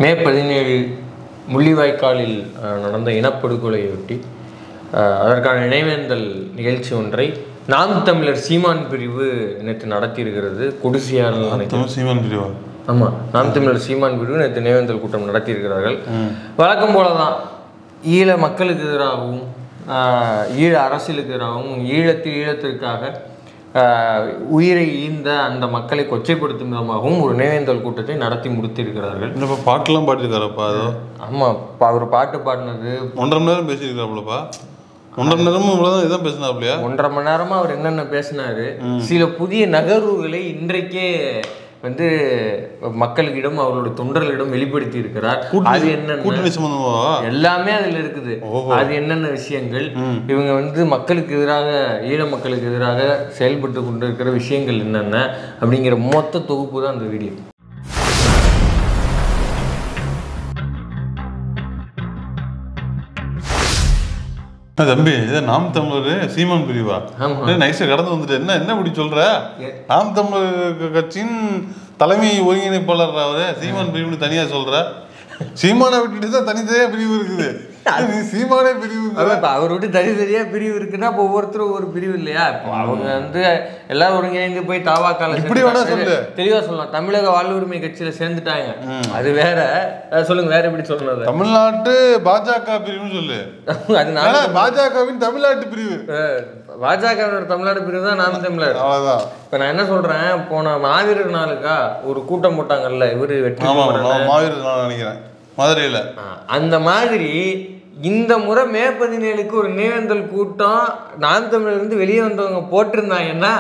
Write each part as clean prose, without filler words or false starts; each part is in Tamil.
மே 17 முள்ளிவாய்க்காலில் நடந்த இனப்படுகொலையொட்டி அதற்கான நினைவேந்தல் நிகழ்ச்சி ஒன்றை நாம் தமிழர் சீமான் பிரிவு நேற்று நடத்தியிருக்கிறது. கொடிசியால் சீமான் பிரிவா? ஆமாம், நாம் தமிழர் சீமான் பிரிவு நேற்று நினைவேந்தல் கூட்டம் நடத்தியிருக்கிறார்கள். வழக்கம் போல தான் ஈழ மக்களுக்கு எதிராகவும் ஈழ அரசியலுக்கு எதிராகவும் ஈழத்திற்காக உயிரை ஈந்த அந்த மக்களை கொச்சைப்படுத்தும் விதமாகவும் ஒரு நினைவேந்தல் கூட்டத்தை நடத்தி முடித்திருக்கிறார்கள். இப்போ பாட்டெல்லாம் பாடிருக்காரப்பா? அதோ ஆமாம், அவர் பாட்டு பாடினது 1.5 மணி நேரம் பேசியிருக்காப்புலப்பா. 1.5 மணி நேரமும் இதான் பேசினாப்லையா? 1.5 மணி நேரமாக அவர் என்னென்ன பேசினாரு, சில புதிய நகர்வுகளை இன்றைக்கே வந்து மக்களிடம் அவர்களோட தொண்டர்களிடம் வெளிப்படுத்தி இருக்கிறார். அது என்ன எல்லாமே அதுல இருக்குது. அது என்னென்ன விஷயங்கள், இவங்க வந்து மக்களுக்கு எதிராக ஈழ மக்களுக்கு எதிராக செயல்பட்டு கொண்டு இருக்கிற விஷயங்கள் என்னென்ன அப்படிங்கிற மொத்த தொகுப்பு தான் அந்த வீடியோ. தம்பி, இதை நாம் தமிழர் சீமான் பிரிவா? நைஸா கடந்து வந்துட்டு என்ன இப்படி சொல்ற? நாம் தமிழர் கட்சியின் தலைமை ஒருங்கிணைப்பாளர் அவரு சீமான் பிரிவுன்னு தனியா சொல்ற. சீமானை விட்டுட்டு தான் தனித்தனியா பிரிவு இருக்குது. சீமானே பிரிவு அவர் விட்டு தனித்தனியா பிரிவு இருக்குன்னா இப்போ ஒவ்வொருத்தரும் ஒரு பிரிவு இல்லையா? இப்போ அவங்க வந்து எல்லாரும் ஒருங்கிணைந்து போய் தாவாக்கால இப்படி வேணா சொல்லு, தெளிவா சொல்லலாம். தமிழக வாழ்வுரிமை கட்சியில சேர்ந்துட்டாங்க, அது வேற. சொல்லுங்க, வேற எப்படி சொல்றது? தமிழ்நாட்டு பாஜக பிரிவுன்னு சொல்லு. அதனால பாஜகவின் தமிழ்நாட்டு பிரிவு, பாஜகவோட தமிழ்நாடு பிரிவு தான் நாம் தமிழர். அவ்வளவுதான். இப்ப நான் என்ன சொல்றேன், போன மாவீரர் நாளுக்கா ஒரு கூட்டம் போட்டாங்கல்ல, இவரு வெற்றி மாவீரர் நாள் நினைக்கிறேன் மதுரையில. அந்த மாதிரி இந்த முறை மே 17க்கு ஒரு நினைவேந்தல் கூட்டம் நாம் தமிழர் இருந்து வெளியே வந்தவங்க போட்டிருந்தாங்கன்னா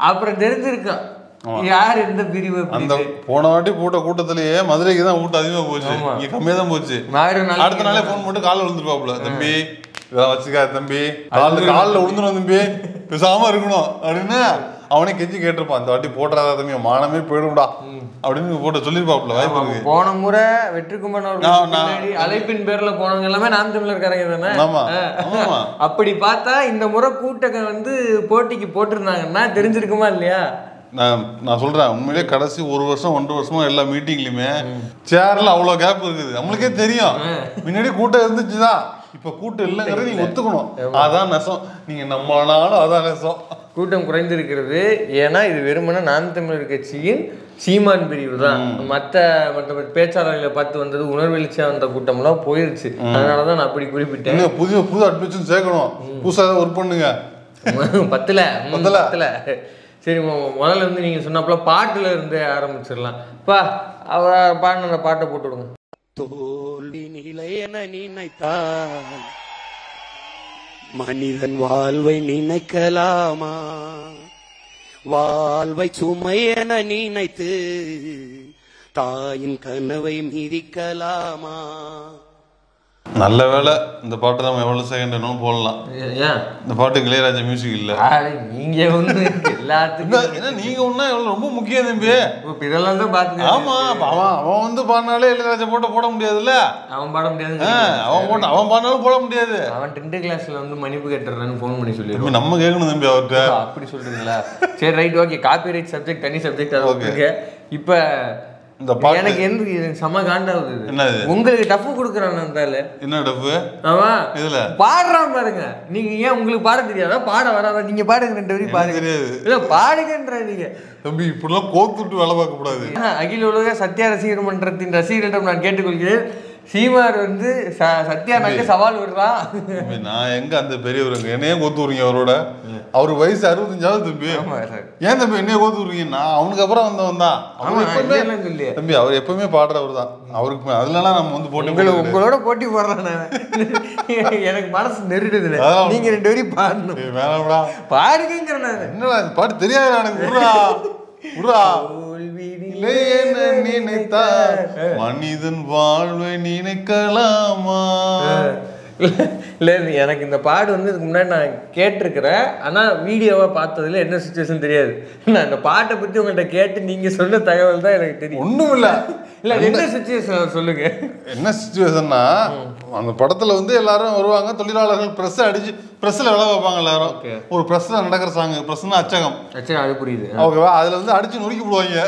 அப்புறம் தெரிஞ்சிருக்கான் யார் எந்த பிரிவு. அந்த போன வாட்டி போட்ட கூட்டத்திலேயே மதுரைக்கு தான் கூட்டம் அதிகமா போச்சு, இங்க கம்மியா தான் போச்சு. அடுத்த நாளே போன் போட்டு காலில் விழுந்துருப்பாப்புல, தம்பி இதெல்லாம் வச்சுக்கா தம்பி, காலில் விழுந்துடும் தம்பி, பேசாம இருக்கணும் அப்படின்னு அவனே கெஞ்சி கேட்டிருப்பான். இந்த வாட்டி போட்டுறாதா தம்பி, மானமே போயிடும்டா அப்படின்னு போட்டு சொல்லிருப்பாப்புல. வாய்ப்பு இருக்கு. போன முறை வெற்றிக்குமரன் அவர்கள் அழைப்பின் பேர்ல போனவங்க எல்லாமே நாம் தமிழர்காரங்க தானே. அப்படி பார்த்தா இந்த முறை கூட்டங்க வந்து போட்டிக்கு போட்டிருந்தாங்கன்னா தெரிஞ்சிருக்குமா இல்லையா? நான் சொல்றேன், உண்மையிலேயே கடைசி 1 வருஷம் 1.5 வருஷமா எல்லா மீட்டிங்லயுமே சேர்ல அவ்வளவு கேப் இருக்குது. நம்மளுக்கே தெரியும் முன்னாடி கூட்டம் இருந்துச்சுதான், இப்ப கூட்டம் இல்லைங்கிறது நீங்க ஒத்துக்கணும். அதான் நெசம், நீங்க நம்மளாலும் அதான் நெசம். கூட்டம் குறைந்திருக்கிறது. ஏன்னா இது வெறுமனே நாம் தமிழர் கட்சியின் சீமான் பிரிவு தான். மற்ற பேச்சாளர்களை பார்த்து வந்தது உணர்வெளிச்சா வந்த கூட்டம்லாம் போயிருச்சு. அதனாலதான் நான் அப்படி குறிப்பிட்டேன். புது அட்மிஷன் சேர்க்கணும், புதுசா ஒர்க் பண்ணுங்க. பத்தல. சரி, முதல்ல இருந்து நீங்க சொன்னாப்புல பாட்டுல இருந்து ஆரம்பிச்சிடலாம். அவர் பாடின அந்த பாட்டை போட்டு விடுங்க. தோல்வி நிலை என நினைத்தான் மனிதன் வாழ்வை நினைக்கலாமா? வாழ்வை சுமை என நினைத்து தாயின் கனவை மிதிக்கலாமா? நல்ல வேலை இந்த பாட்டு நம்ம எவ்வளவு செகண்ட் வேணும் போடலாம். இந்த பாட்டுக்கு இளையராஜா மியூசிக் இல்ல. நீங்க ஒண்ணு எல்லாத்துக்கும் ஏன்னா நீங்க ஒண்ணா ரொம்ப முக்கியம் தம்பி. இதெல்லாம் தான் பாத்து. ஆமா, அவன் வந்து பாடினாலே இளையராஜா போட முடியாதுல்ல. அவன் பாட முடியாது, அவன் பாடினாலும் போட முடியாது. அவன் 10th கிளாஸ்ல வந்து மன்னிப்பு கேட்டுறேன்னு போன் பண்ணி சொல்லிடுவோம். நம்ம கேட்கணும் தம்பி அவர்கிட்ட. அப்படி சொல்றீங்களா? சரி, right, okay. Copyright subject தனி சப்ஜெக்ட். அது ஓகே. இப்ப எனக்கு எந்த சம காண்டாவது உங்களுக்கு டஃப் கொடுக்குறான். என்ன டஃப்? ஆமா, இதுல பாடுறான் பாருங்க. நீங்க ஏன் உங்களுக்கு பாட தெரியாதா? பாட வராதா? நீங்க பாடுங்க, 2 வரி பாடுங்க. தெரியாது இல்ல, பாடுங்கன்ற. நீங்க தம்பி இப்படிலாம் கோத்துட்டு வேலை பார்க்க கூடாது. அகில உலக சத்யா ரசிகர் மன்றத்தின் ரசிகர்களிடம் நான் கேட்டுக்கொள்கிறேன், சீமார் வந்து சத்யா நாக்கு சவால் விடுறான். நான் எங்க அந்த பெரியவருங்க என்னையே கோத்து விடுறீங்க? அவரோட அவரு வயசு 65 தம்பி. ஏன் தம்பி என்னைய கோத்து விடுறீங்க? நான் அவனுக்கு அப்புறம் வந்தவன் தான் தம்பி. அவர் எப்பவுமே பாடுறவர் தான். அவருக்கு அதுலலாம் நம்ம வந்து போட்டி உங்களோட போட்டி போடுறேன். எனக்கு மனசு நெருடுது. நீங்க 2 வரி பாடணும். வேணாம்டா, பாடுங்கிறேன். என்னடா இந்த பாட்டு தெரியாது எனக்கு. நினைத்தார் மனிதன் வாழ்வை நினைக்கலாமா? இல்ல, எனக்கு இந்த பாடு வந்து இதுக்கு முன்னாடி நான் கேட்டிருக்கிறேன். ஆனா வீடியோவா பார்த்ததுல என்ன சிச்சுவேஷன் தெரியாது. நான் இந்த பாட்டை பத்தி உங்கள்கிட்ட கேட்டு நீங்க சொன்ன தகவல் தான் எனக்கு தெரியும். ஒண்ணும் இல்ல. இல்ல, என்ன சிச்சுவேஷன் சொல்லுங்க. என்ன சிச்சுவேஷன்னா, அந்த படத்துல வந்து எல்லாரும் வருவாங்க, தொழிலாளர்கள் பிரஸ்ல வேலை வைப்பாங்க எல்லாரும். ஒரு பிரஸ்ல நடக்கிற சாங். பிரஸ்னா அச்சகம். அது புரியுது. ஓகேவா? அதுல வந்து அடிச்சு நொறுக்கி போடுவாங்க.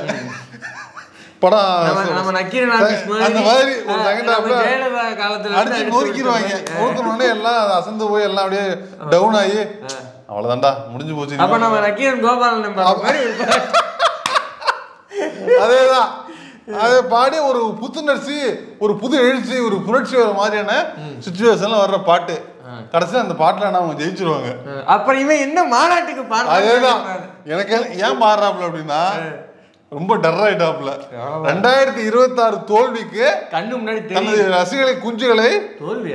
படம் நம்ம நக்கீரன் ஆபீஸ் மாதிரி அந்த மாதிரி ஒரு செகண்ட் ஹாஃப்ல ஜெயலலிதா காலத்துல அடிச்சு நொறுக்கிடுவாங்க. நொறுக்கணுன்னே எல்லாம் அசந்து போய் எல்லாம் அப்படியே டவுன் ஆகி அவ்வளவுதான்டா முடிஞ்சு போச்சு. அப்ப நம்ம நக்கீரன் கோபாலன் அதேதான் அதை பாடி ஒரு புத்துணர்ச்சி, ஒரு புது எழுச்சி, ஒரு புரட்சி வர மாதிரியான சிச்சுவேஷன்ல வர்ற பாட்டு. கடைசியில் அந்த பாட்டுல அவங்க ஜெயிச்சிருவாங்க. அப்புறம் இவன் என்ன மாநாட்டுக்கு பாடு? அதேதான் எனக்கு ஏன் பாடுறாப்புல அப்படின்னா ரொம்ப டர் ஆயிட்டாப்புல. 2026 தோல்விக்கு கண்ணு முன்னாடி தனது ரசிகளை குஞ்சுகளை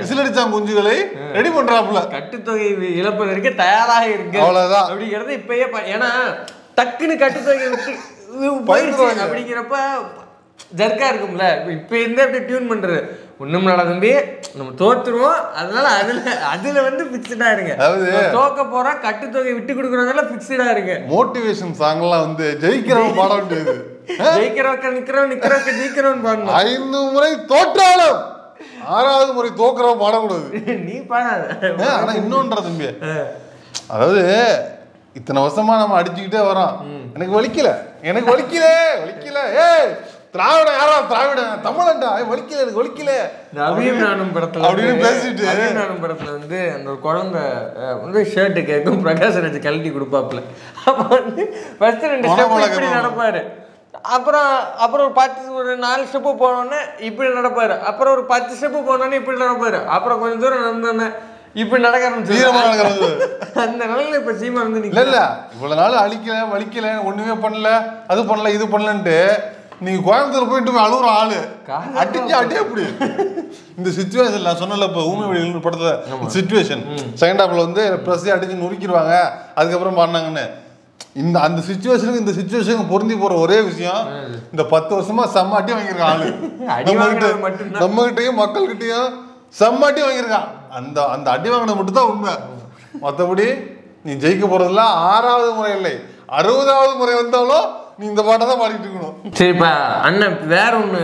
விசிலடிச்சாங்க குஞ்சுகளை ரெடி பண்றாப்புல. கட்டுத்தொகை இழப்பதற்கு தயாராக இருக்கு அவ்வளவுதான் அப்படிங்கறது இப்பயே. ஏன்னா டக்குன்னு கட்டுத்தொகை விட்டு அப்படிங்கிறப்ப ஜர்க்கா இருக்கும்ல. இப்ப இருந்து அப்படி டியூன் பண்றது ஒண்ணும் தம்பி நம்ம தோத்துருவோம், அதனால அதுல வந்து பிக்ஸ்டா இருங்க. தோக்க போறா கட்டுத்தொகை விட்டு கொடுக்கறதால பிக்ஸ்டா இருங்க. மோட்டிவேஷன் சாங் எல்லாம் வந்து ஜெயிக்கிறவன் பாட வேண்டியது. ஜெயிக்கிறவங்க நிக்கிறவங்க ஜெயிக்கிறவன் பாடணும். 5 முறை தோற்றாலும் 6வது முறை தோக்குறவன் பாடக்கூடாது. நீ பாடாத. ஆனா இன்னொன்ற தம்பி, அதாவது இத்தனை வருஷமா நம்ம அடிச்சுக்கிட்டே வரோம். எனக்கு வலிக்கல ஏய் திராவிடம் யாரா திராவிடம் தமிழண்டா வலிக்கல எனக்கு வலிக்கல அபியும் நானும் படத்துல அப்படின்னு பேசிட்டு அபியும் நானும் படத்துல வந்து அந்த ஒரு குழந்தை வந்து ஷர்ட்டு கேட்கும், பிரகாஷ்ராஜ் கழட்டி கொடுப்பாப்புல. அப்ப வந்து ஃபர்ஸ்ட் 2 ஸ்டெப் இப்படி நடப்பாரு, அப்புறம் ஒரு 4 ஸ்டெப்பு போனோடனே இப்படி நடப்பாரு, அப்புறம் ஒரு 10 ஸ்டெப்பு போனோடனே இப்படி நடப்பாரு, அப்புறம் கொஞ்சம் தூரம் நடந்தோடனே இப்படி நடக்க ஆரம்பிச்சு. அந்த நாள்ல இப்ப சீமா வந்து இல்ல இவ்வளவு நாள் அழிக்கல வலிக்கல ஒண்ணுமே பண்ணல அது பண்ணல இது பண்ணலன்ட்டு நீங்க கோயம்புத்தூர் போயிட்டு அழுகுற ஆளு அடிச்சு அப்படி இந்த சிச்சுவேஷன் நான் சொன்னல இப்ப ஊமை வெளியில் படத்துல சிச்சுவேஷன் செகண்ட் ஹாஃப்ல வந்து பிரஸ் அடிச்சு நொறுக்கிடுவாங்க அதுக்கப்புறம் பாடினாங்கன்னு. அந்த சிச்சுவேஷனுக்கு இந்த சிச்சுவேஷனுக்கு பொருந்தி போற ஒரே விஷயம் இந்த 10 வருஷமா செம்ம அடி வாங்கியிருக்கான் ஆளு. நம்ம கிட்டையும் மக்கள்கிட்டையும் செம்ம அடி வாங்கியிருக்கான். அந்த அடி வாங்கின மட்டும் தான் உண்மை. மற்றபடி நீ ஜெயிக்க போறதுல 6வது முறை இல்லை 60வது முறை வந்தாலும் நீ இந்த பாட்டை தான் பாடிட்டு இருக்கணும். சரி, இப்ப அண்ணன் வேற ஒண்ணு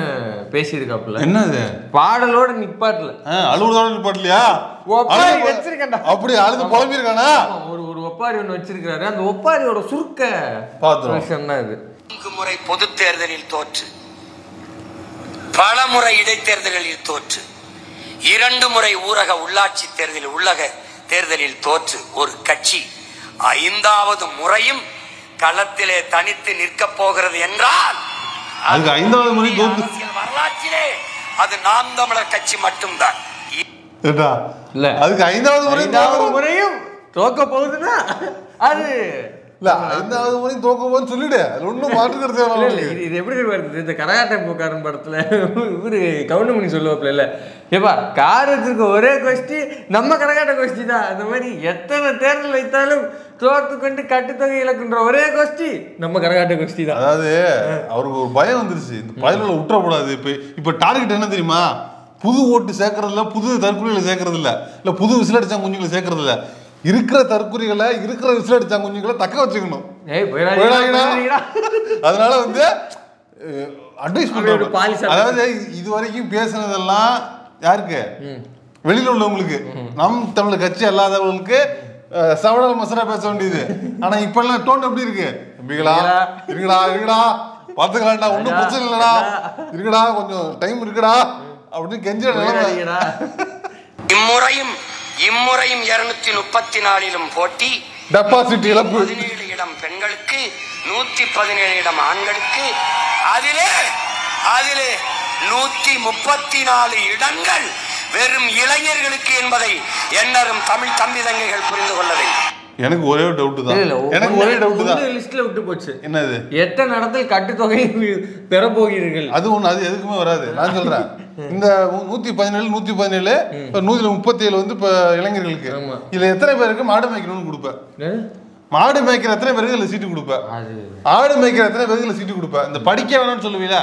பேசியிருக்காப்புல. என்னது? பாடலோட நிப்பாட்டல, அழுவதோட நிப்பாட்டலையா? வச்சிருக்கா அப்படி அழுது புலம்பிருக்கானா? ஒரு ஒப்பாரி ஒண்ணு வச்சிருக்காரு. அந்த ஒப்பாரியோட சுருக்க பாத்துறோம். இது 4 முறை பொது தேர்தலில் தோற்று, பல முறை இடைத்தேர்தலில் தோற்று, 2 முறை ஊரக உள்ளாட்சி தேர்தலில் தோற்று ஒரு கட்சி 5வது முறையும் களத்திலே தனித்து நிற்க போகிறது என்றால் அதுக்கு 5வது முறை வரலாற்றிலே அது நாம் தமிழர் கட்சி மட்டும்தான். இல்ல அதுக்கு 5வது முறையும் தோக்க போகுதுன்னா அது இல்ல 5வது முறை தோக்க போகுதுன்னு சொல்லிடு. அது ஒன்றும் மாற்றுக்கிறது இல்லை. இது எப்படி வருது? இந்த கரகாட்டம் போக்காரன் படத்துல இவரு கவுண்டமணி சொல்லுவாப்புல, இல்ல ஏப்பா கார் வச்சிருக்க ஒரே கோஷ்டி நம்ம கரகாட்ட கோஷ்டி தான். அந்த மாதிரி எத்தனை தேர்தல் வைத்தாலும் தோர்த்து கொண்டு கட்டுத்தொகை இழக்கின்ற ஒரே கோஷ்டி நம்ம கரகாட்ட கோஷ்டி தான். அதாவது அவருக்கு ஒரு பயம் வந்துருச்சு, இந்த பயனில் விட்டுறக்கூடாது. இப்ப டார்கெட் என்ன தெரியுமா? புது ஓட்டு சேர்க்கறது இல்ல, புது தற்கொலைகளை சேர்க்கறது இல்ல புது விசிலடிச்சா குஞ்சுகளை சேர்க்கறது இல்ல, இருக்கிற தற்கொலைகளை இருக்கிற விசிலடிச்சா குஞ்சுகளை தக்க வச்சுக்கணும். அதனால வந்து அட்வைஸ் பண்றாங்க. அதாவது இது வரைக்கும் பேசுனதெல்லாம் யாருக்கு? வெளியில உள்ளவங்களுக்கு, நம் தமிழ் கட்சி அல்லாதவங்களுக்கு சவடல் மசரா பேச வேண்டியது. ஆனா இப்ப எல்லாம் டோன் எப்படி இருக்கு? இருக்குடா பாத்துக்கலாம்டா, ஒன்னும் பிரச்சனை இல்லடா, இருக்குடா கொஞ்சம் டைம் இருக்குடா அப்படின்னு கெஞ்ச நிலைமை. இம்முறையும் 234 போட்டி, டெபாசிட் இழப்பு. 17 இடம் பெண்களுக்கு, 117 இடம் ஆண்களுக்கு, அதிலே 134 இடங்கள் வெறும் இளைஞர்களுக்கு என்பதை எண்ணரும் தமிழ் தம்பி தங்கைகள் புரிந்து கொள்ள வேண்டும். எனக்கு ஒரே டவுட் தான். லிஸ்ட்ல விட்டு போச்சு. என்னது? எத்தனை இடத்தில் கட்டுத்தொகை பெற போகிறீர்கள்? அது ஒண்ணு, அது எதுக்குமே வராது. நான் சொல்றேன், இந்த 117 137 வந்து இப்ப இளைஞர்களுக்கு, இதுல எத்தனை பேருக்கு மாடு மேய்க்கணும்னு கொடுப்பேன்? மாடு மேய்க்கிற எத்தனை பேருக்கு இதுல சீட்டு கொடுப்பேன்? ஆடு மேய்க்கிற எத்தனை பேருக்கு இதுல சீட்டு கொடுப்பேன்? இந்த படிக்க வேணாம்னு சொல்லுவீங்களா?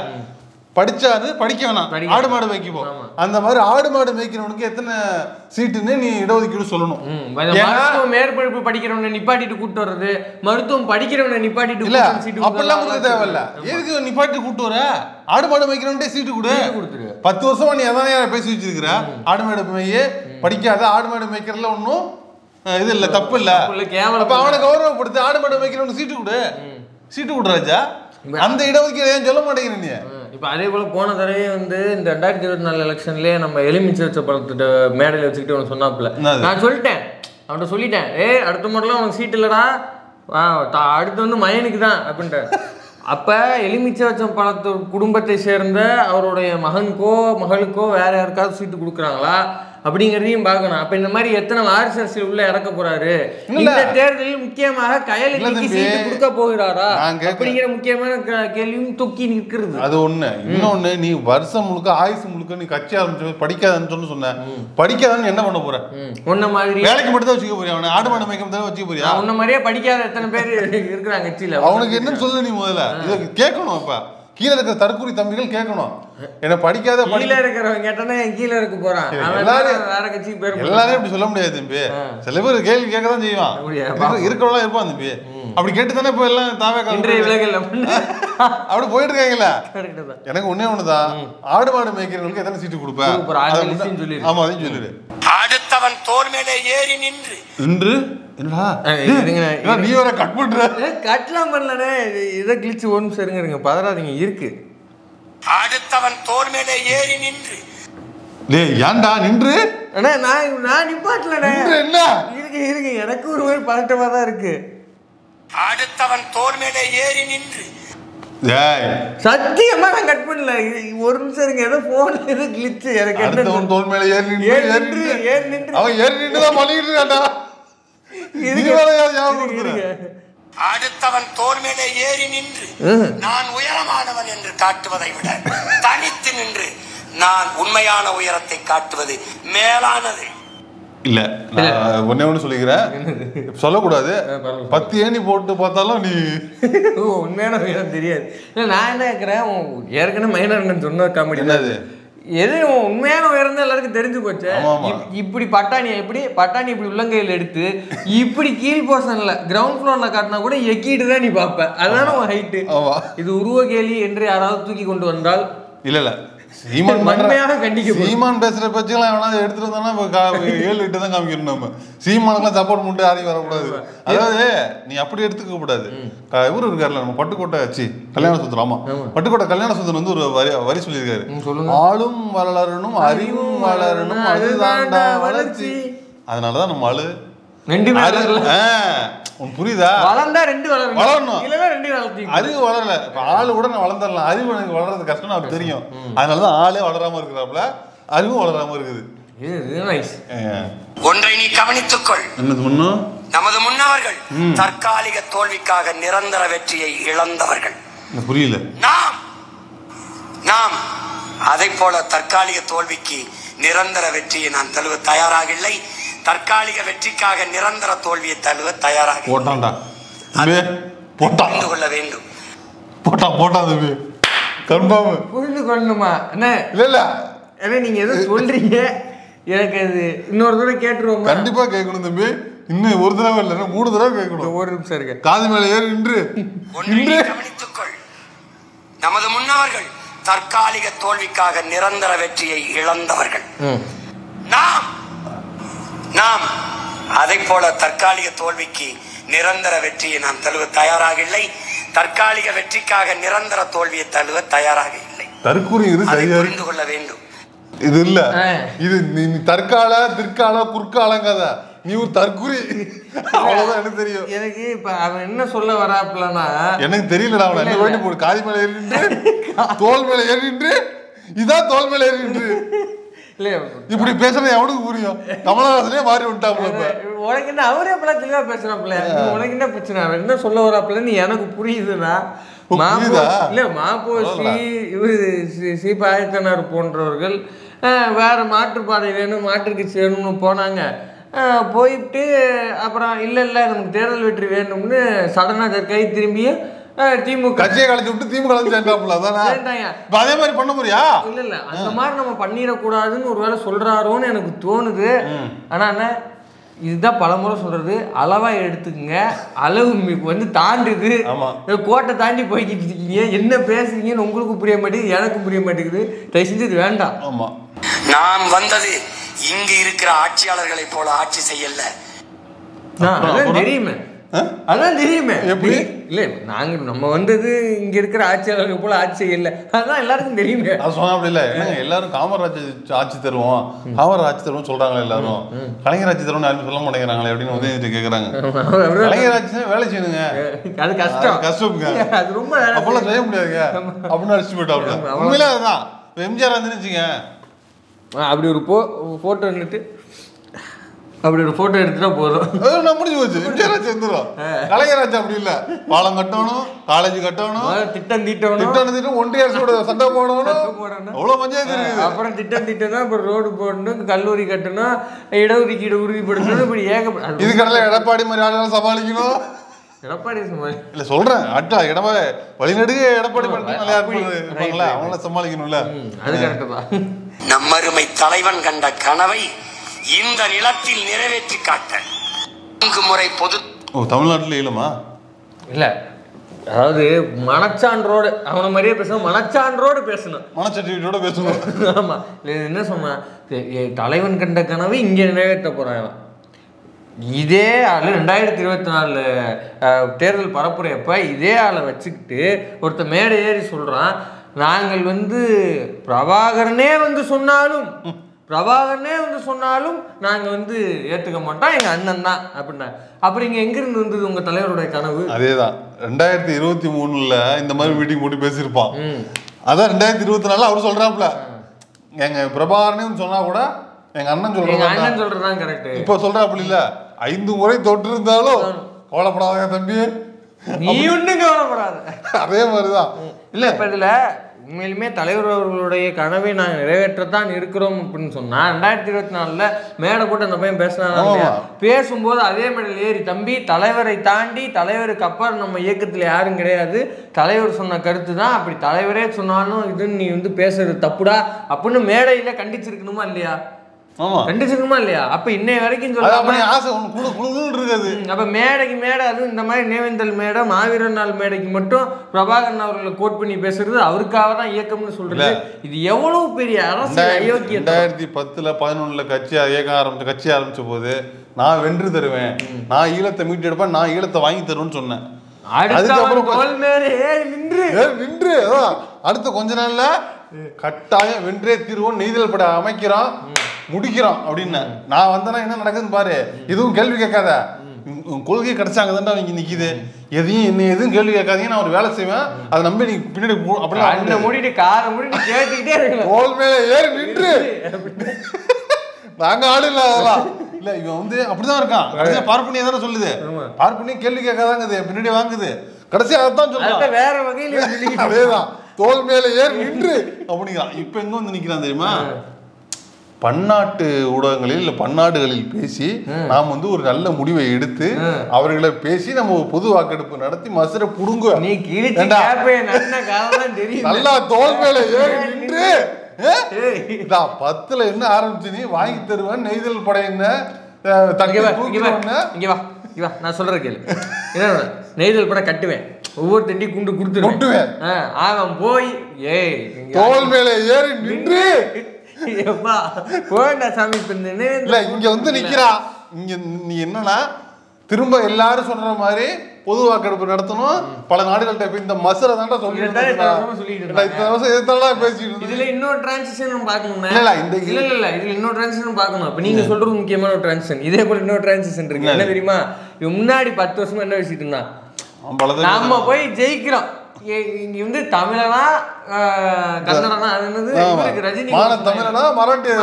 படிச்சாது படிக்க வேணாம், ஆடு மாடு மேய்க்குவோம். அந்த மாதிரி ஆடு மாடு மேய்க்கிறவனுக்கு எத்தனை சீட்டுன்னு நீ இடஒதுக்கீடு சொல்லணும். மேற்படிப்பு படிக்கிறவனை நிப்பாட்டிட்டு கூட்டு வர்றது, மருத்துவம் படிக்கிறவனை நிப்பாட்டிட்டு இல்ல அப்பெல்லாம் கொடுக்க தேவையில்ல. எதுக்கு நிப்பாட்டி கூட்டு வர? ஆடு மாடு மேய்க்கிறவன்ட்டே சீட்டு கொடு. 10 வருஷமா நீ எதானே பேசி வச்சிருக்கிற? ஆடு மாடு மேய்ய படிக்காத, ஆடு மாடு மேய்க்கிறதுல ஒன்னும் இது இல்ல, தப்பு இல்ல. அப்ப அவனை கௌரவப்படுத்து, ஆடு மாடு மேய்க்கிறவனுக்கு சீட்டு கொடு. சீட்டு கொடு ராஜா. அந்த இடஒதுக்கீடு ஏன் சொல்ல மாட்டேங்கிறீங்க? இப்போ அதே போல போன தடவை வந்து இந்த 2024 எலெக்ஷன்லேயே நம்ம எலுமிச்சை வச்ச பழத்திட்ட மேடையில் வச்சுக்கிட்டு ஒன்று சொன்னாப்புல, நான் சொல்லிட்டேன் அவன்கிட்ட சொல்லிட்டேன், அடுத்த முறைலாம் உனக்கு சீட் இல்லைடா, அடுத்து வந்து மயனுக்கு தான் அப்படின்ட்டு. அப்போ எலுமிச்சை வச்ச பழத்து குடும்பத்தை சேர்ந்த அவருடைய மகனுக்கோ மகளுக்கோ வேற யாருக்காவது சீட்டு கொடுக்குறாங்களா அப்படிங்கிறதையும் பார்க்கணும். அப்ப இந்த மாதிரி எத்தனை வாரிசு அரசியல் உள்ள இறக்க போறாரு, இந்த தேர்தலில் முக்கியமாக கயலுக்கு சீட்டு கொடுக்க போகிறாரா அப்படிங்கிற முக்கியமான கேள்வியும் தொக்கி நிற்கிறது. அது ஒண்ணு. இன்னொன்னு, நீ வருஷம் முழுக்க ஆயுசு முழுக்க நீ கட்சி ஆரம்பிச்சு படிக்காதன்னு சொன்ன, படிக்காதன்னு என்ன பண்ண போற? உன்ன மாதிரி வேலைக்கு மட்டும் தான் வச்சுக்க போறியா? அவனை ஆடு மாடு மேய்க்க தான் வச்சுக்க போறியா? உன்ன மாதிரியே படிக்காத எத்தனை பேர் இருக்கிறாங்க கட்சியில. அவனுக்கு என்னன்னு சொல்லு நீ முதல்ல இதை கேட்கணும். இப்ப கீழே இருக்கிற தற்கூரி தம்பிகள் கேட்கணும், என்ன படிக்காத கீழே இருக்கிறவங்க கேட்டா கீழே இருக்க போறான். வேற கட்சிக்கு பேர் எல்லாரையும் அப்படி சொல்ல முடியாது தம்பி. சில பேர் கேள்வி கேட்கதான் செய்வான், இருக்கிறவங்க இருப்பான் தம்பி. அப்படி கேட்டு தானே இப்ப எல்லாம் தாவே அப்படி போயிட்டு இருக்காங்களா? எனக்கு ஒன்னே ஒண்ணுதான், ஆடு மாடு மேய்க்கிறவங்களுக்கு எத்தனை சீட்டு கொடுப்பேன்? ஆமா, அதையும் சொல்லிடு. அடுத்தவன் தோள் மேலே ஏறி நின்று நீ வர கட் பண்ற கட்லாம் பண்ணலனே, இதை கிழிச்சு ஒன்று சரிங்க பதறாதீங்க இருக்கு. அடுத்தவன் தோள் மேலே ஏறி நின்று ஏன்டா நின்று? நான் நிப்பாட்டலனே, என்ன இருக்கு எனக்கு ஒரு மாதிரி பதட்டமா தான் இருக்கு. அடுத்தவன் தோள் மேலே ஏறி நின்று சத்தியமா நான் கட் பண்ணல, ஒரு நிமிஷம் இருங்க, ஏதோ போன்ல ஏதோ கிழிச்சு. எனக்கு அடுத்தவன் தோள் மேலே ஏறி நின்று அவன் ஏறி நின்றுதான் பண்ணிட்டு இருக்கான்டா. அடுத்தவன் தோள் மேலே ஏறி நின்று நான் உயரமானவன் என்று காட்டுவதை விட தனித்து நின்று நான் உண்மையான உயரத்தை காட்டுவது மேலானது. இல்ல, ஒன்னே ஒண்ணு சொல்லிக்கிறேன், சொல்லக்கூடாது. 10 ஏணி போட்டு பார்த்தாலும் நீ உண்மையான உயரம் தெரியாது. இல்ல நான் என்ன கேட்கிறேன், ஏற்கனவே மைனர் சொன்ன காமெடி என்னது, எது உண்மையான உயரம் தான் எல்லாருக்கும் தெரிஞ்சு போச்சு. இப்படி பட்டாணியை இப்படி உள்ளங்கையில் எடுத்து இப்படி கீழ் போர்ஷன்ல கிரவுண்ட் ஃப்ளோர்ல காட்டினா கூட எக்கிட்டு தான் நீ பார்ப்ப. அதான உன் ஹைட்டு. இது உருவ கேலி என்று யாராவது தூக்கி கொண்டு வந்தால் இல்ல சீமான் பேசுற பச்செல்லாம் எவனாவது எடுத்துட்டு வந்தானா 7 8 தான் காமிக்கணும். நம்ம சீமானுக்குலாம் சப்போர்ட் மட்டும் யாரையும் வரக்கூடாது. அதாவது நீ அப்படி எடுத்துக்க கூடாது. இவரு இருக்காருல்ல நம்ம பட்டுக்கோட்டை கல்யாண சுந்தரம். ஆமா, பட்டுக்கோட்டை கல்யாண சுந்தரம் வந்து ஒரு வரி சொல்லியிருக்காரு, ஆளும் வளரணும் அறிவும் வளரணும் அதுதான்டா வளர்ச்சி. அதனாலதான் நம்ம ஆளு புரியுதா, வளர்ந்தா 2 வளரணும், அறிவு வளரல. இப்ப ஆளு கூட நான் வளர்ந்துடலாம், அறிவு எனக்கு வளர்றது கஷ்டம் அவருக்கு தெரியும். அதனாலதான் ஆளே வளராம இருக்கிறாப்ல, அறிவும் வளராம இருக்குது. ஒன்றை நீ கவனித்துக்கொள், நமது முன்னவர்கள் தற்காலிக தோல்விக்காக நிரந்தர வெற்றியை இழந்தவர்கள். புரியல. நாம் அதை போல தற்காலிக தோல்விக்கு நிரந்தர வெற்றியை நான் தழுவ தயாராக இல்லை. தற்காலிக வெற்றிக்காக நிரந்தர தோல்வியை தழுவ தயாராக புரிந்து கொள்ள வேண்டும். புரிந்து கொள்ளணுமா என்ன? இல்ல நீங்க எதோ சொல்றீங்க, எனக்கு அது இன்னொரு தடவை கேட்டுருவோம். கண்டிப்பா கேட்கணும் தம்பி, இன்னும் ஒரு தடவை இல்ல 3 தடவை கேட்கணும். ஒரு நிமிஷம் இருக்கு, காது மேல ஏறி நின்று கவனித்துக்கொள். நமது முன்னவர்கள் தற்காலிக தோல்விக்காக நிரந்தர வெற்றியை இழந்தவர்கள். நாம் அதை போல தற்காலிக தோல்விக்கு நிரந்தர வெற்றியை நாம் தழுவ தயாராக இல்லை. தற்காலிக வெற்றிக்காக நிரந்தர தோல்வியை தழுவ தயாராக இல்லை. புரிந்து கொள்ள வேண்டும். இது இல்ல, இது நீ தற்கால திற்கால குறுக்காலங்காத, நீ ஒரு தற்குறி. அவ்வளவுதான் எனக்கு தெரியும். எனக்கு இப்ப அவன் என்ன சொல்ல வராப்லனா எனக்கு தெரியலடா. அவன் என்ன வேண்டி போடு, காதி மேல ஏறி நின்று தோல் மேல ஏறி நின்று இதான் தோல் மேல ஏறி நின்று இப்படி பேசுறது எவனுக்கு புரியும்? கமலஹாசனே மாறி விட்டாப்ல. உனக்கு என்ன அவரே அப்பெல்லாம் தெளிவா பேசுறாப்ல, உனக்கு என்ன பிரச்சனை? அவன் என்ன சொல்ல வராப்லன்னு எனக்கு புரியுதுன்னா, சீபாயத்தனார் போன்றவர்கள் வேற மாற்றுப்பாதை வேணும், மாற்றுக்கட்சி வேணும்னு போனாங்க. போயிட்டு அப்புறம் இல்ல நமக்கு தேர்தல் வெற்றி வேணும்னு சடனா கை திரும்பிய திமுக கட்சியை கழிச்சு விட்டு திமுக அதே மாதிரி பண்ண முடியா? இல்ல அந்த மாதிரி நம்ம பண்ணிடக்கூடாதுன்னு ஒரு வேளை சொல்றாரோன்னு எனக்கு தோணுது. ஆனா என்ன, இதுதான் பலமுறை சொல்றது, அளவா எடுத்துக்கங்க. அளவு வந்து தாண்டுது, கோட்டை தாண்டி போய்கிட்டு இருக்கீங்க. என்ன பேசுறீங்கன்னு உங்களுக்கு புரிய மாட்டேங்குது, எனக்கு புரிய மாட்டேங்குது. தயவு செஞ்சு இது வேண்டாம். ஆமா, நாம் வந்தது இங்கு இருக்கிற ஆட்சியாளர்களை போல ஆட்சி செய்யல. தெரியுமே, அதான் தெரியுமே. எப்படி இல்ல நாங்க நம்ம வந்தது இங்க இருக்கிற ஆட்சியாளர்கள் போல ஆட்சி இல்லை, அதான் எல்லாருக்கும் தெரியுமே. அது சொன்னா அப்படி இல்ல, என்னங்க எல்லாரும் காமராஜ் ஆட்சி தருவோம் காமராஜ் ஆட்சி தருவோம் சொல்றாங்களே எல்லாரும், கலைஞர் ஆட்சி தருவோம் யாரும் சொல்ல மாட்டேங்கிறாங்களே அப்படின்னு உதயநிதி கேக்குறாங்க. கலைஞர் ஆட்சி வேலை செய்யணுங்க, அது கஷ்டம்ங்க, அது ரொம்ப அப்பெல்லாம் செய்ய முடியாதுங்க அப்படின்னு அடிச்சு போயிட்டாங்க. உண்மையிலே அதுதான். எம்ஜிஆர் வந்துச்சுங்க அப்படி ஒரு போட்டோ வந்துட்டு அப்படி ஒரு போட்டோ எடுத்துட்டா போதும், நான் முடிஞ்சு போச்சு. எம்ஜிஆர் வந்துடும். கலைஞராஜ் அப்படி இல்ல, பாலம் கட்டணும், காலேஜ் கட்டணும், திட்டம் தீட்டணும், ஒன்றிய அரசோட சண்டை போடணும், அவ்வளவு பஞ்சாயத்து இருக்கு. அப்புறம் திட்டம் தீட்டணும், அப்புறம் ரோடு போடணும், கல்லூரி கட்டணும், இடஒதுக்கீடு உறுதிப்படுத்தணும், இப்படி ஏகப்பட்ட. இதுக்கடல எடப்பாடி மாதிரி ஆளுநர் சமாளிக்கணும். எடப்பாடி இல்ல சொல்றேன், எடப்பாடி வழிநடுக எடப்பாடி அவங்கள சமாளிக்கணும்ல, அது கரெக்ட் தான். நம்மருமை தலைவன் கண்ட கனவை இந்த நிலத்தில் நிறைவேற்றி காட்ட 4 முறை பொது தமிழ்நாட்டில் இல்லமா இல்ல, அதாவது மனச்சான்றோடு அவன மாதிரியே பேசணும், மனச்சான்றோடு பேசணும், மனச்சட்டியோட பேசணும். ஆமா, என்ன சொன்னா தலைவன் கண்ட கனவை இங்க நிறைவேற்ற போறாங்க. இதே ஆளு 2024 தேர்தல் பரப்புரையப்ப இதே ஆளை வச்சுக்கிட்டு ஒருத்த மேடை ஏறி சொல்றான், நாங்கள் பிரபாகரனே சொன்னாலும் நாங்கள் ஏற்றுக்க மாட்டோம், எங்கள் அண்ணன் தான் அப்படின்னா. அப்புறம் இங்கே எங்கிருந்து வந்தது உங்கள் தலைவருடைய கனவு? அதேதான் 2023 இந்த மாதிரி மீட்டிங் போட்டு பேசியிருப்பான். அதான் 2024 அவர் சொல்றாப்ல, எங்க பிரபாகரனே சொன்னா கூட எங்க அண்ணன் சொல்றதுதான் கரெக்ட். இப்ப சொல்றாப்புல இல்ல, 5 முறை தொட்டு இருந்தாலும் கவலைப்படாத தம்பி, நீ ஒன்றும் கவலைப்படாத. அதே மாதிரிதான் இல்ல இப்ப இதுல உண்மையிலுமே தலைவர் அவர்களுடைய கனவை நாங்கள் நிறைவேற்றத்தான் இருக்கிறோம் அப்படின்னு சொன்னா 2024 மேடை போட்டு அந்த பையன் பேசும்போது அதே மேடையில் ஏறி, தம்பி தலைவரை தாண்டி தலைவருக்கு அப்புறம் நம்ம இயக்கத்துல யாரும் கிடையாது, தலைவர் சொன்ன கருத்து தான், அப்படி தலைவரே சொன்னாலும் இதுன்னு நீ பேசுறது தப்புடா அப்படின்னு மேடையில கண்டிச்சிருக்கணுமா இல்லையா? கண்டிச்சிருக்குமா இல்லையா? அப்ப இன்னைய வரைக்கும் அப்ப மேடைக்கு மேடை, அதுவும் இந்த மாதிரி நேவேந்தல் மேடை, மாவீரர் நாள் மேடைக்கு மட்டும் பிரபாகரன் அவர்களை கோட் பண்ணி பேசுறது அவருக்காக தான் இயக்கம்னு சொல்றது, இது எவ்வளவு பெரிய அரசியல் அயோக்கியம். 2010 11 கட்சி ஆரம்பிச்ச போது நான் வென்று தருவேன், நான் ஈழத்தை மீட்டு எடுப்பேன், நான் ஈழத்தை வாங்கி தருவேன்னு சொன்னேன். நின்று அடுத்த கொஞ்ச நாள்ல கட்டாயம் வென்றே தீர்வோம், நெய்தல் பட அமைக்கிறோம், முடிக்கிறோம் அப்படின்னு நான் வந்தேன்னா என்ன நடக்குதுன்னு பாரு, எதுவும் கேள்வி கேட்காத, கொள்கை கிடைச்சாங்க தான் அவங்க நிக்குது, எதுவும் கேள்வி கேட்காதீங்க, நான் ஒரு வேலை செய்வேன், அதை நம்பி நீ பின்னாடி அப்படியே மூடிட்டு காரை மூடிட்டு கேட்டுக்கிட்டே இருக்கணும், தோள் மேல ஏறி நின்று நாங்க ஆடு இல்ல. அதெல்லாம் இல்ல, இவன் அப்படிதான் இருக்கான். கடைசியா பார்ப்பனியா தானே சொல்லுது, பார்ப்பனியும் கேள்வி கேட்காதாங்குது, பின்னாடி வாங்குது, கடைசியா அதான் சொல்லுங்க வேற வகையில. அதேதான், தோல் மேல ஏறி நின்று அப்படிங்கிறான். இப்ப எங்க நிக்கிறான் தெரியுமா? பன்னாட்டு ஊடகங்களில் இல்ல பன்னாடுகளில் பேசி நாம் ஒரு நல்ல முடிவை எடுத்து அவர்களை பேசி நம்ம பொது வாக்கெடுப்பு நடத்தி மசரை புடுங்க. நீ நல்லா தோல் மேல ஏறி நின்று 10ல என்ன ஆரம்பிச்சு நீ வாங்கி தருவேன், நெய்தல் படை என்ன நான் சொல்ற கேளு, நெய்தல் படம் கட்டுவேன், ஒவ்வொரு தண்டி குண்டு கொடுத்துருவேன், அவன் போய் தோல் மேல ஏறி நின்று சாமி இங்க நிக்கிறா. இங்க நீ என்னன்னா திரும்ப எல்லாரும் சொல்ற மாதிரி பொது வாக்கெடுப்பு நடத்தணும், பல நாடுகள்கிட்ட இந்த மசரை தாண்டா சொல்லிட்டு இதுல இன்னொரு டிரான்சிஷன் பார்க்கணும். இதுல இன்னொரு டிரான்சிஷன் பார்க்கணும். அப்ப நீங்க சொல்றது முக்கியமான ஒரு டிரான்சிஷன். இதே போல இன்னொரு டிரான்சிஷன் இருக்கு. என்ன தெரியுமா? முன்னாடி 10 வருஷமா என்ன பேசிட்டு இருந்தான், நம்ம போய் ஜெயிக்கிறோம், இங்க தமிழனா கன்னடனா, அது என்னது ரஜினி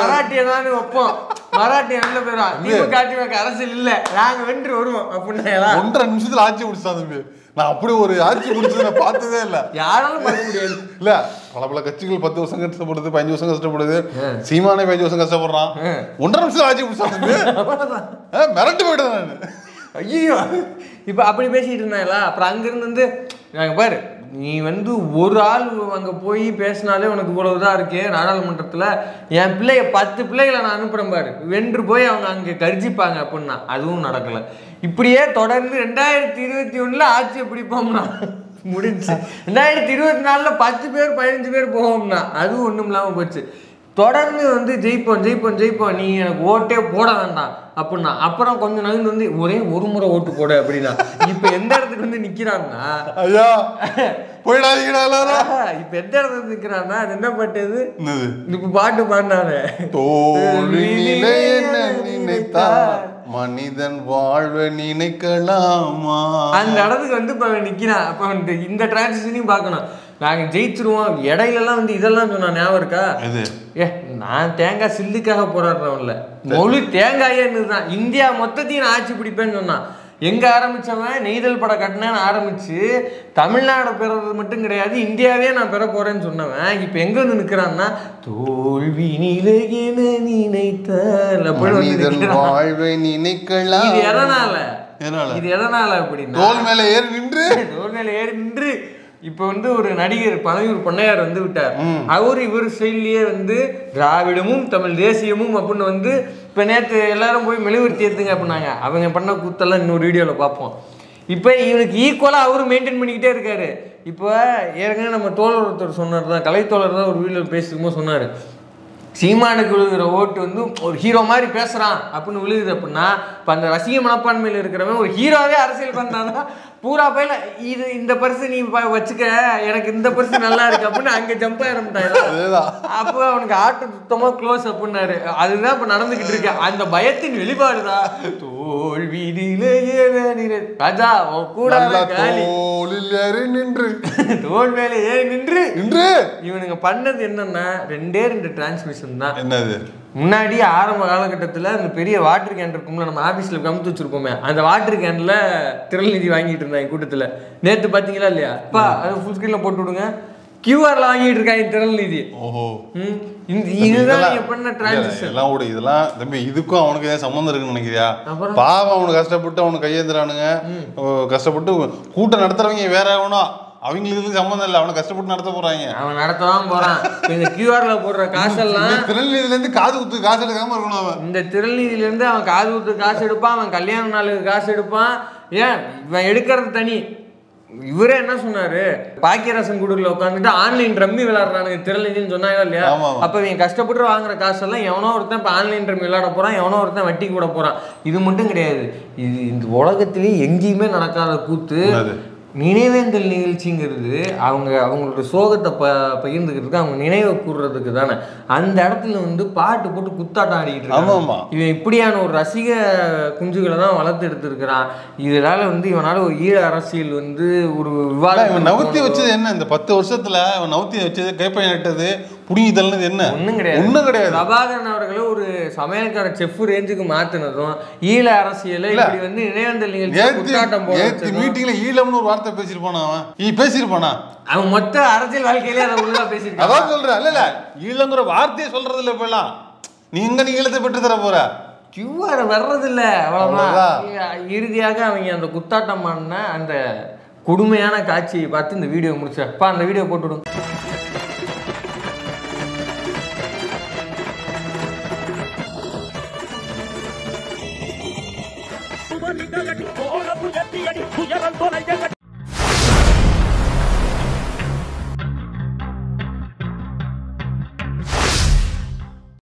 மராட்டியதான் வைப்போம், மராட்டிய நல்ல பேரா காட்டி அரசியல் இல்ல, நாங்க வென்று வருவோம் அப்படின்னு 1.5 நிமிஷத்துல ஆட்சி முடிச்சாங்க. நான் அப்படி ஒரு ஆட்சி முடிச்சது நான் பார்த்ததே இல்ல, யாராலும் பார்க்க முடியாது. இல்ல பல கட்சிகள் 10 வருஷம் கஷ்டப்படுது, 15 வருஷம் கஷ்டப்படுது, சீமானே 15 வருஷம் கஷ்டப்படுறான், 1.5 நிமிஷம் ஆட்சி முடிச்சாங்க. மிரண்டு போயிட்டேன் நான். ஐயோ இப்ப அப்படி பேசிட்டு இருந்தாங்களா? அப்புறம் அங்கிருந்து நாங்க பாரு, நீ ஒரு ஆள் அங்கே போய் பேசினாலே உனக்கு இவ்வளவுதான் இருக்கு, நாடாளுமன்றத்தில் என் 10 பிள்ளைகளை நான் அனுப்புகிறேன் பாரு, வென்று போய் அவங்க அங்கே கர்ஜிப்பாங்க அப்படின்னா அதுவும் நடக்கலை. இப்படியே தொடர்ந்து 2021 ஆட்சியை பிடிப்போம்னா முடிஞ்சு, 2024 10 பேர் 15 பேர் போவோம்னா அதுவும் ஒன்றும் இல்லாமல் போச்சு. தொடர்ந்து வந்து ஜெயிப்போம் ஜெயிப்போம் ஜெயிப்போம், நீ எனக்கு ஓட்டே போட வேண்டாம் அப்படின்னா. அப்புறம் கொஞ்சம் நகர்ந்து வந்து ஒரே ஒரு முறை ஓட்டு போட அப்படின்னா. இப்ப எந்த இடத்துக்கு வந்து நிக்கிறான்னா, ஐயா போயிடாதீங்கடா எல்லாரும். இப்ப எந்த இடத்துக்கு நிக்கிறான்னா, அது என்ன பாட்டு, இப்ப பாட்டு பாடினாரு, தோல்வியிலே என்ன நினைத்தார் மனிதன் வாழ்வை நினைக்கலாமா, அந்த இடத்துக்கு வந்து இப்ப நிக்கிறான். அப்ப இந்த டிரான்சிஷனையும் பார்க்கணும். நாங்க ஜெயிச்சிருவோம் இடையிலலாம் வந்து இதெல்லாம் சொன்னா ஞாபகம் இருக்கா? நான் தேங்காய் சில்லுக்காக போராடுறவன்ல, முழு தேங்காயே தான் இந்தியா மொத்தத்தையும் நான் ஆட்சி பிடிப்பேன்னு சொன்னான். எங்க ஆரம்பிச்சவன் நெய்தல் பட கட்டினேன்னு ஆரம்பிச்சு தமிழ்நாடு பெறது மட்டும் கிடையாது, இந்தியாவே நான் பெற போறேன்னு சொன்னவன் இப்ப எங்க வந்து நிக்கிறான்னா, தோல்வி நிலையென நினைத்தால் வாழ்வை நினைக்கலாம். இது எதனால, இது எதனால அப்படின்னா, தோல் மேல ஏறி நின்று, தோல் மேல ஏறி நின்று. இப்ப வந்து ஒரு நடிகர் பனையூர் பொன்னையார் வந்து விட்டார். அவர் இவர் செயலிலேயே வந்து திராவிடமும் தமிழ் தேசியமும் அப்படின்னு வந்து இப்ப நேற்று எல்லாரும் போய் மெழுகுவர்த்தி ஏத்துங்க அப்படின்னாங்க. அவங்க பண்ண கூத்தெல்லாம் இன்னொரு வீடியோல பார்ப்போம். இப்ப இவனுக்கு ஈக்குவலா அவரும் மெயின்டைன் பண்ணிக்கிட்டே இருக்காரு. இப்ப ஏற்கனவே நம்ம தோழர் ஒருத்தர் சொன்னார் தான், கலைத்தோழர் தான் ஒரு வீடியோ பேசும்போது சொன்னாரு, சீமானுக்கு விழுகிற ஓட்டு வந்து ஒரு ஹீரோ மாதிரி பேசுறான் அப்படின்னு விழுகுது அப்படின்னா, இப்போ அந்த ரசிக மனப்பான்மையில் இருக்கிறவன் ஒரு ஹீரோவே அரசியல் பண்ணான்னா பூரா பயில இது இந்த பரிசு நீ வச்சுக்க, எனக்கு இந்த பரிசு நல்லா இருக்கு அப்படின்னு அங்கே ஜம்ப் ஆயிரமிட்டாங்க. அப்போ அவனுக்கு ஆட்டு சுத்தமா க்ளோஸ் அப்படின்னாரு. அதுதான் இப்போ நடந்துகிட்டு இருக்கு. அந்த பயத்தின் வெளிப்பாடுதான் தோல்வி ராஜா கூட நின்று தோல் மேல ஏறி நின்று நின்று. இவனுங்க பண்ணது என்னன்னா ரெண்டே டிரான்ஸ்மிஷன் தான். என்னது, முன்னாடி ஆரம்ப காலகட்டத்தில் அந்த பெரிய வாட்டர் கேன் இருக்கும்ல, நம்ம ஆஃபீஸில் கமுத்து வச்சுருப்போமே, அந்த வாட்டர் கேனில் திரள் நிதி வாங்கிட்டு இருந்தாங்க கூட்டத்தில். நேற்று பார்த்தீங்களா இல்லையா? அப்பா அது ஃபுல் ஸ்க்ரீனில் போட்டு விடுங்க. கியூஆர்ல வாங்கிட்டு இருக்காங்க திரள் நிதி. ஓஹோ, இதுதான் நீங்க பண்ண டிரான்சாக்ஷன் எல்லாம் கூட. இதெல்லாம் தம்பி இதுக்கும் அவனுக்கு ஏதாவது சம்மந்தம் இருக்குன்னு நினைக்கிறியா? பாவம் அவனுக்கு கஷ்டப்பட்டு அவனுக்கு கையேந்துறானுங்க, கஷ்டப்பட்டு கூட்டம் நடத்துறவங்க வேற எவனோ, அவங்களுக்கு சம்மந்தம் இல்லை, அவனை கஷ்டப்பட்டு நடத்த போறாங்க. அவன் நடத்ததான் போறான். இந்த கியூஆர்ல போடுற காசெல்லாம் திருநெல்வேலியில இருந்து காது குத்து காசு எடுக்காம இருக்கணும். அவன் இந்த திருநெல்வேலியில இருந்து அவன் காது குத்து காசு எடுப்பான், அவன் கல்யாண நாளுக்கு காசு எடுப்பான். ஏன் இவன் எடுக்கிறது தனி. இவரே என்ன சொன்னாரு, பாக்கியரசன் குடூர்ல உட்காந்துட்டு ஆன்லைன் ரம்மி விளையாடுறானுங்க திருநெல்வேலின்னு சொன்னாங்க இல்லையா? அப்ப இவன் கஷ்டப்பட்டு வாங்குற காசெல்லாம் எவனோ ஒருத்தன் இப்ப ஆன்லைன் ரம்மி விளையாட போறான், எவனோ ஒருத்தன் வட்டி கூட போறான். இது மட்டும் கிடையாது, இது இந்த உலகத்திலேயே எங்கேயுமே நடக்காத கூத்து. நினைவேந்தல் நிகழ்ச்சிங்கிறது அவங்களோட சோகத்தை பகிர்ந்துக்கிறதுக்கு, அவங்க நினைவை கூறுறதுக்கு தானே. அந்த இடத்துல வந்து பாட்டு போட்டு குத்தாட்டம் ஆடிக்கிட்டு இருக்காங்க. இவன் இப்படியான ஒரு ரசிக குஞ்சுகளை தான் வளர்த்து எடுத்திருக்கிறான். இதனால வந்து இவனால ஒரு ஈழ அரசியல் வந்து ஒரு விவாதம். இவன் நவுத்தி வச்சது என்ன, இந்த 10 வருஷத்துல அவன் நவுத்தி வச்சது, கைப்பையன் இட்டது, புடிங்கி தள்ளினது என்ன? ஒன்றும் கிடையாது, ஒன்றும் கிடையாது. பிரபாகரன் அவர்களை ஒரு சமையல்கார செஃப் ரேஞ்சுக்கு மாத்தினதும், ஈழ அரசியலை இப்படி வந்து நினைவேந்தல் நிகழ்ச்சி மீட்டிங்ல ஈழம்னு ஒரு வார்த்தை பேசிருப்பானா? அவன் பேசிருப்பானா? அவன் மொத்த அரசியல் வாழ்க்கையிலே அதை உள்ள பேசிருக்கான். அதான் சொல்றேன், இல்ல ஈழங்கிற வார்த்தையை சொல்றது இல்ல. இப்ப எல்லாம் நீங்க ஈழத்தை பெற்று தர போற கியூஆர் வர்றது இல்ல, அவ்வளவுதான். இறுதியாக அவங்க அந்த குத்தாட்டம் பண்ண அந்த கொடுமையான காட்சியை பார்த்து இந்த வீடியோ முடிச்சப்பா அந்த வீடியோ போட்டுவிடும்.